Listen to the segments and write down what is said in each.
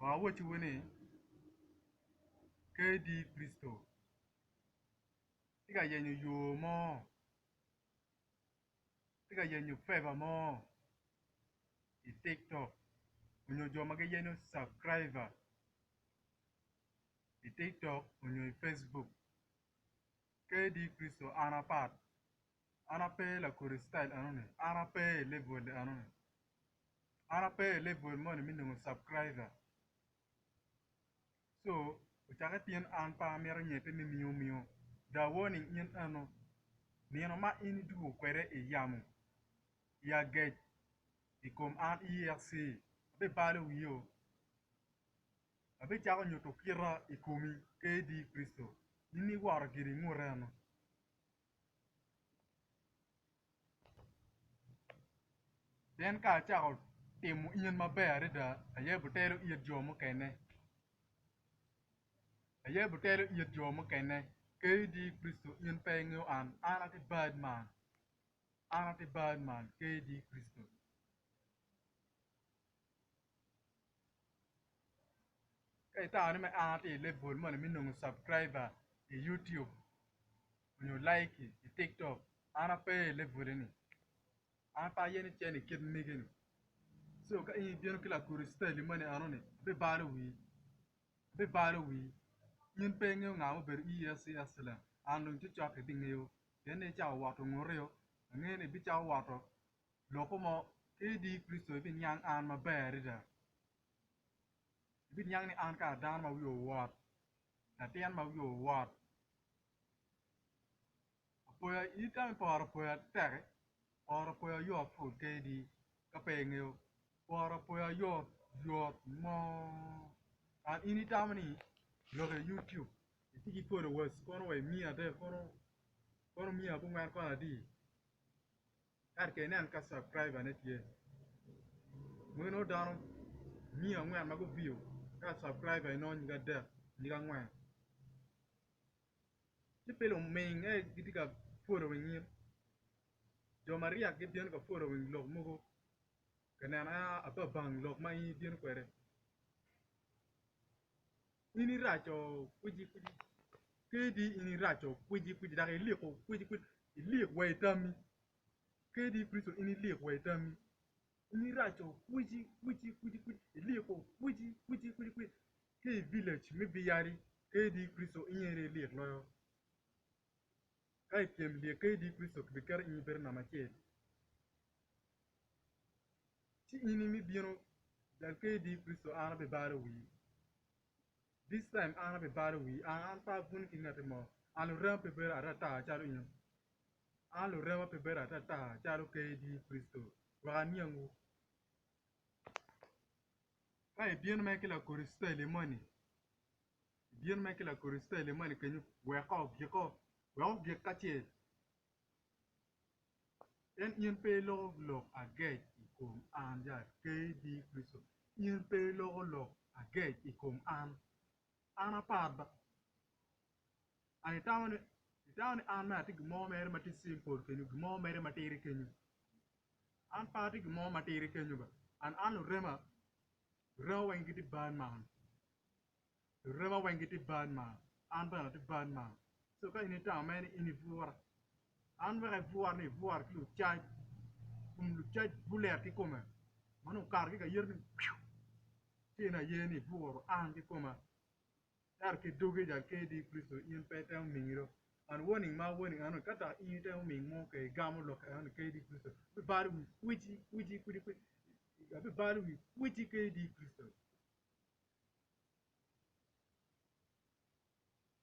wa wochi wene ke di Kristo tiga yenyu yo mo tiga yenyu favor mo i TikTok unyo joma ke yenyu subscriber i TikTok unyo i Facebook ke di Kristo anape la kuri style anone anape level anone anape level mo ni minungo subscriber so uchaka tien anpa mero nyepe mi miyo da warning yen ano nino ma ini dugo kwere e yamu ya get ikom an ERC abe balo wiyo abe jago nyoto kira ikomi ke di Kristo nini war giri ngurano den ka jago temu inyen mabere da aye butero iye jomo kene aye butero iye jomo kene ke di Kristo yen pengo an anati bad man ke di Kristo kay taani me anati level mo ni minungo subscriber e YouTube unyo like i TikTok anape level ni apa yeni cheni kid migini so ka in bieno kila kuri style money anone be baro wi yin penge ngamo ber ESC la anu ti chak dingeyo dene cha wato ngoreo ngene bi cha wato loko mo ke di Kristo bi nyang an ma berida bi nyang ni an ka dan ma wi wat na tian ma wi wat apoya ita por apoya tere or apoya yo fu ke di ka pengeo por apoya yo mo an ini tamani loge YouTube itiki photo was kono we mia de kono mia bu ngan kono di ar ke nan ka subscriber net ye mo no dano mia ngan ma go view ka subscriber no ni ga de ni ga ngan ti pelo meng e gitika photo we ngi jo maria ke bien ka photo we log mo go kana na apa bang log ma yi bien kwere ini racho kuji kedi ini racho kuji da ile ko kuji ile waitami kedi Kristo ini ile waitami ini racho kuji ile ko kuji ke village me biyari kedi Kristo ini ile loyo kai kem le kedi Kristo ke kar ini ber na mache ti ini mi bieno dal kedi Kristo ana be baro wi this time ana be baro wi an pa bun kinga mo anu rampe ber arata charu yin alo rewa pe bera tata charo ke di Kristo wa niangu kai bien me ke la korista le mani bien me ke la korista le mani ke ni we ko ge ka che en yen pe lo age ikom an ja ke di Kristo yen pe lo age ikom an ana parba ani tawne an ma ti mo mere ma ti simple ke ni mo mere ma ti ri ke ni an party mo ma ti ri ke ni ba an rema rawa ngiti bad man rema wangiti bad man an ba ti bad man so ka ini ta men ini vuar an ba vuar ni vuar ki lu chai buler ki koma manu kar ki ga yer ni ti na ye ni vuar an ki koma dar ki doge ja ke di Kristo in pe ta mingiro an warning an kata in ta ming mo ke gamu lo an ke di Kristo bi baru wiji bi baru wiji ke di Kristo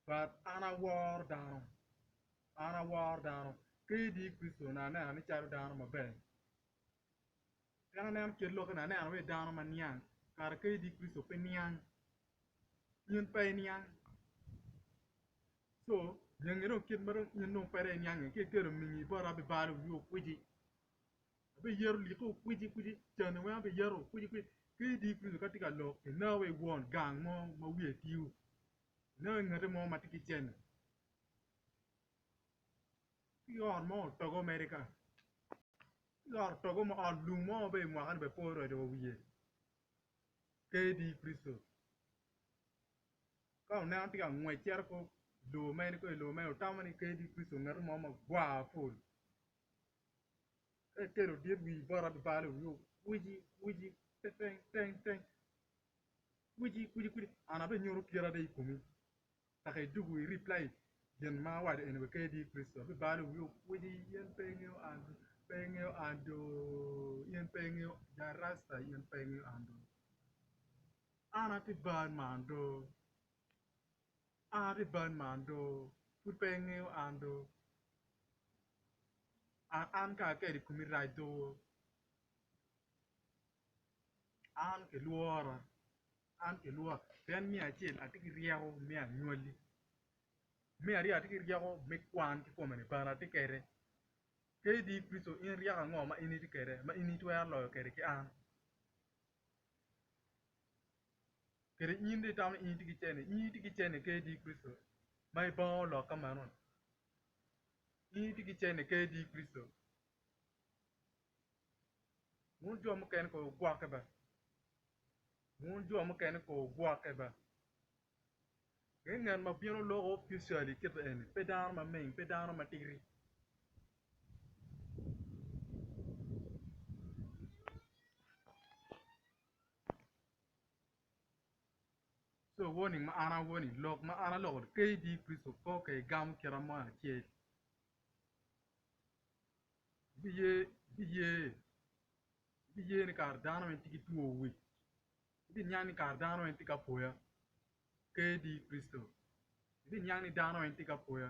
but ana war down ke di Kristo na ni charu down ma be kana na ke lo kana na we down ma nyang kar ke di Kristo pe nyang yin pe nyang so nyangero kit maro yin no pere nyang ke kero mingi bora be baru yo kwiji be yeru li ko kwiji chana wa be yeru kwiji ke di Kristo katika lo na we won gang mo ma we tiu na ngate mo matiki chen yor mo togo America yor togo mo alumo be mo an be poro de wiye KD Priso. Kau nanti kan ngwe cer ko lo men ko lo men utamani KD Priso ngar mama gwa full. Kero dia wi bara balo yo wiji teng wiji ana be nyoro kira dai kumi takai dugu reply yen ma wade en be KD Priso be balo yo wiji yen pengyo ando yen pengyo ya rasta yen pengyo ando ana ti ban mando put pengyo ando an ka ke di kumi raito an ke luora ten mi achil atiki riago mi anyuoli mi ari atiki riago mi kwan ki komene bana ti kere KD Priso in riaga ngo ma ini ti kere ma ini to ya lo kere ki an kere in de tam in tiki chene KD Priso mai bon lo kamanon in tiki chene KD Priso mun jo mo ken ko gwa ke ba mun jo mo ken ko gwa ke ba ngan ma piano lo officially ke to en pedar ma meng pedar ma tigri so warning ma ana warning log ma ana log KD Priso ko ke gam kera ma ke biye biye biye ni kar dano en tiki tuo wi bi nyani kar dano en tika poya KD Priso bi nyani dano en tika poya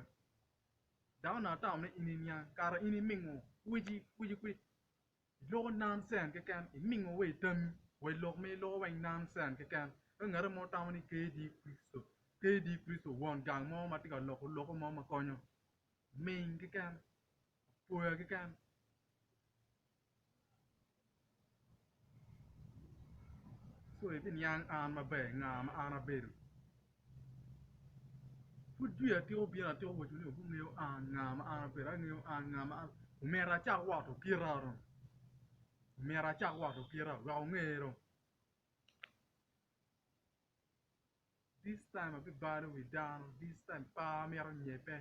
dano na ta ne ini nya kar ini mingo wiji lo nan sen ke kan mingo we tam we log me lo we nan sen ke kan ngar mo ta ni KD Priso won gang mo ma tika lo mo ma konyo ming ke kan poya ke kan so e bin yang an ma be nga ma ana beru Fudu ya tio bia tio wo juni bu ngeo an nga ma ana beru ngeo an nga ma umera cha wa to kiraro umera cha wa to kiraro wa ngero this time a bit bad we down this time pa mer nyepe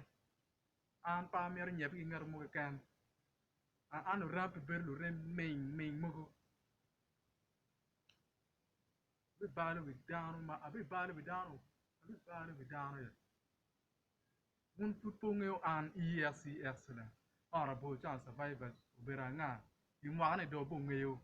an pa mer nyepe ngar mo kan an rap berlu rem meng mo bit bad we down ma a bit bad we down ya un tutto ngeo an ESC excellent ora bo chance survivors beranga imwane do bo ngeo